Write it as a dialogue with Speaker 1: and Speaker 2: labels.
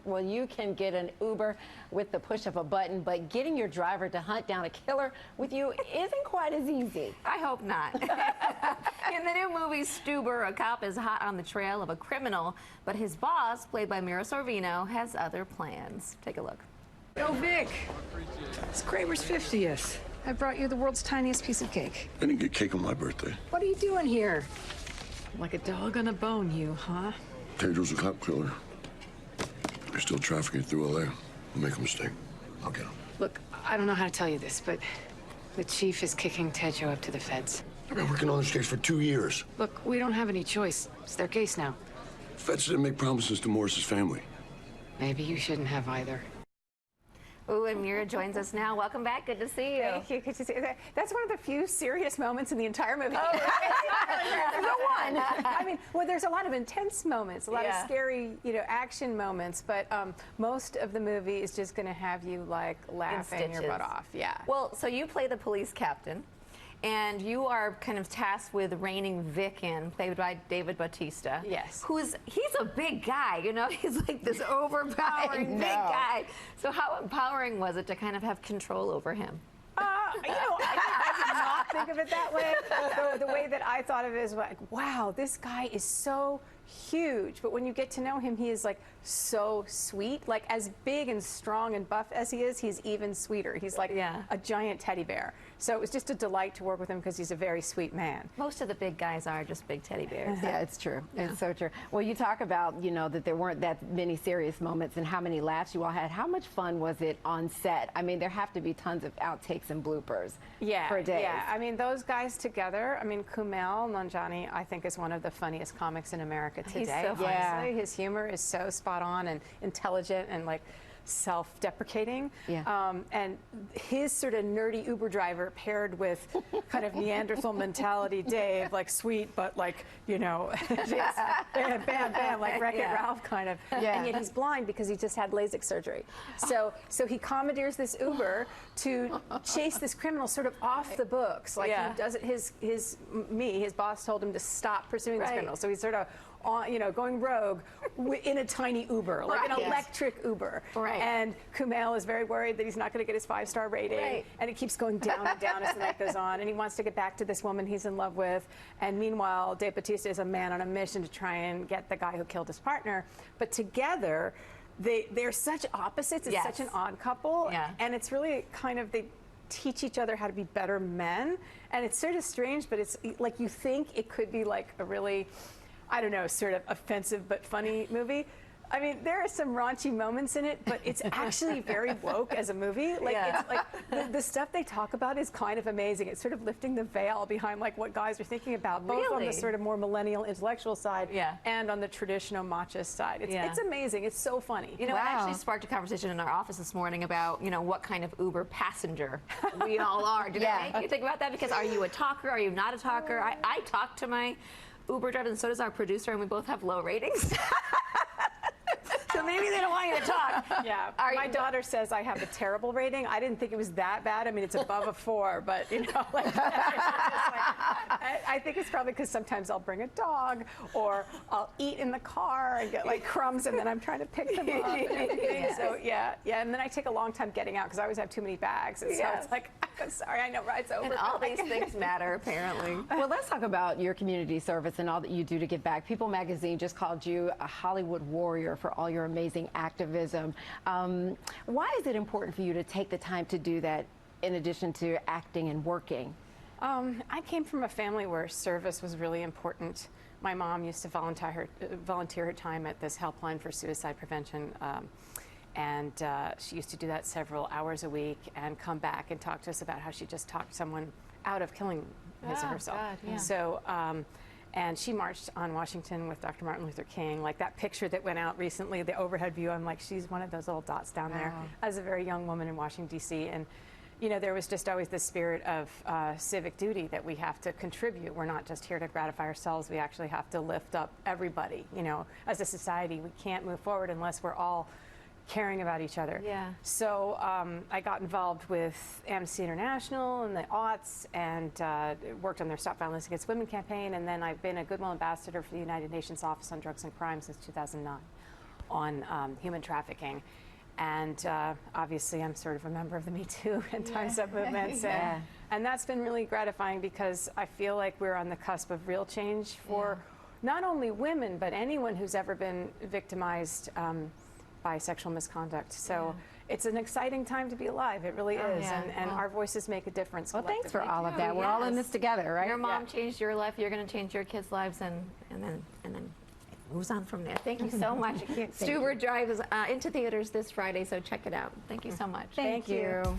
Speaker 1: Well, you can get an Uber with the push of a button, but getting your driver to hunt down a killer with you isn't quite as easy.
Speaker 2: I hope not. In the new movie Stuber, a cop is hot on the trail of a criminal, but his boss, played by Mira Sorvino, has other plans. Take a look.
Speaker 3: Yo, Vic, it's Kramer's 50th. I brought you the world's tiniest piece of cake.
Speaker 4: I didn't get cake on my birthday.
Speaker 3: What are you doing here? Like a dog on a bone, you, huh?
Speaker 4: Pedro's a cop killer. They're still trafficking through LA. We'll make a mistake. I'll get him.
Speaker 3: Look, I don't know how to tell you this, but the chief is kicking Tejo up to the feds.
Speaker 4: I've been working on this case for 2 years.
Speaker 3: Look, we don't have any choice. It's their case now.
Speaker 4: Feds didn't make promises to Morris's family.
Speaker 3: Maybe you shouldn't have either.
Speaker 2: Ooh, and Mira joins us now. Welcome back. Good to see you.
Speaker 5: Thank you. Good to see you. That's one of the few serious moments in the entire movie.
Speaker 2: Oh, right.
Speaker 5: Go on. I mean, well, there's a lot of intense moments, a lot of
Speaker 2: Yeah.
Speaker 5: scary, action moments, but most of the movie is just going to have you like laughing your butt off. Yeah.
Speaker 2: Well, so you play the police captain, and you are kind of tasked with reining Vic in, played by David Bautista.
Speaker 5: Yes.
Speaker 2: He's a big guy, he's like this overpowering big guy. So how empowering was it to kind of have control over him?
Speaker 5: I did not think of it that way. The way that I thought of it is like, wow, this guy is so huge. But when you get to know him, he is like so sweet. Like as big and strong and buff as he is, he's even sweeter. He's like a giant teddy bear. So it was just a delight to work with him because he's a very sweet man.
Speaker 2: Most of the big guys are just big teddy bears.
Speaker 1: Yeah, it's true. Yeah. It's so true. Well, you talk about, that there weren't that many serious moments and how many laughs you all had. How much fun was it on set? I mean, there have to be tons of outtakes and bloopers for days.
Speaker 5: Yeah, I mean, those guys together, Kumail Nanjiani, I think, is one of the funniest comics in America today.
Speaker 2: He's so funny.
Speaker 5: Yeah. His humor is so spot on and intelligent and like self-deprecating.
Speaker 1: Yeah.
Speaker 5: And his sort of nerdy Uber driver paired with kind of Neanderthal mentality Dave, like sweet, but like, just bam, bam, bam, like Wreck-It Ralph kind of.
Speaker 1: Yeah.
Speaker 5: And yet he's blind because he just had LASIK surgery. So he commandeers this Uber to chase this criminal sort of off the books. Like he does it, his boss told him to stop pursuing this criminal. So he's sort of going rogue in a tiny Uber, like an electric Uber.
Speaker 2: Right.
Speaker 5: And Kumail is very worried that he's not going to get his 5-star rating.
Speaker 2: Right.
Speaker 5: And it keeps going down and down as the night goes on. And he wants to get back to this woman he's in love with. And meanwhile, Dave Bautista is a man on a mission to try and get the guy who killed his partner. But together, they're such opposites. It's such an odd couple.
Speaker 2: Yeah.
Speaker 5: And it's really kind of, they teach each other how to be better men. And it's sort of strange, but it's like you think it could be like a really, I don't know, sort of offensive but funny movie. I mean, there are some raunchy moments in it, but it's actually very woke as a movie. Like, it's like the stuff they talk about is kind of amazing. It's sort of lifting the veil behind like what guys are thinking about, both on the sort of more millennial intellectual side and on the traditional machist side. It's amazing. It's so funny.
Speaker 2: It actually sparked a conversation in our office this morning about, what kind of Uber passenger we all are. Did it make you think about that? Because are you a talker? Are you not a talker? I talk to my Uber driver, and so does our producer, and we both have low ratings. So maybe they don't want you to talk.
Speaker 5: Yeah. My daughter says I have a terrible rating. I didn't think it was that bad. I mean, it's above a 4, but I think it's probably because sometimes I'll bring a dog or I'll eat in the car and get like crumbs, and then I'm trying to pick them up. So and then I take a long time getting out because I always have too many bags. And so it's like, I'm sorry, I know ride's over.
Speaker 2: And all these things matter, apparently.
Speaker 1: Well, let's talk about your community service and all that you do to give back. People magazine just called you a Hollywood warrior for all your amazing activism. Why is it important for you to take the time to do that in addition to acting and working?
Speaker 5: I came from a family where service was really important. My mom used to volunteer her time at this helpline for suicide prevention. And she used to do that several hours a week and come back and talk to us about how she just talked someone out of killing his or herself. God, So, and she marched on Washington with Dr. Martin Luther King. Like that picture that went out recently, the overhead view, I'm like, she's one of those little dots down there as a very young woman in Washington, D.C. And, there was just always this spirit of civic duty that we have to contribute. We're not just here to gratify ourselves. We actually have to lift up everybody. As a society, we can't move forward unless we're all caring about each other.
Speaker 2: Yeah.
Speaker 5: So I got involved with Amnesty International in the aughts and worked on their Stop Violence Against Women campaign, and then I've been a Goodwill Ambassador for the United Nations Office on Drugs and Crime since 2009. on human trafficking. And obviously, I'm sort of a member of the Me Too and Time's Up movements. And that's been really gratifying because I feel like we're on the cusp of real change for not only women, but anyone who's ever been victimized by sexual misconduct. So it's an exciting time to be alive. It really is. And our voices make a difference.
Speaker 1: Well, thanks for all of
Speaker 2: do,
Speaker 1: that. We're all in
Speaker 2: yes.
Speaker 1: this together, right?
Speaker 2: Your mom changed your life. You're going to change your kids' lives, and then it moves on from there. Thank you so much. Stuber drives into theaters this Friday, so check it out. Thank you so much.
Speaker 1: Thank you.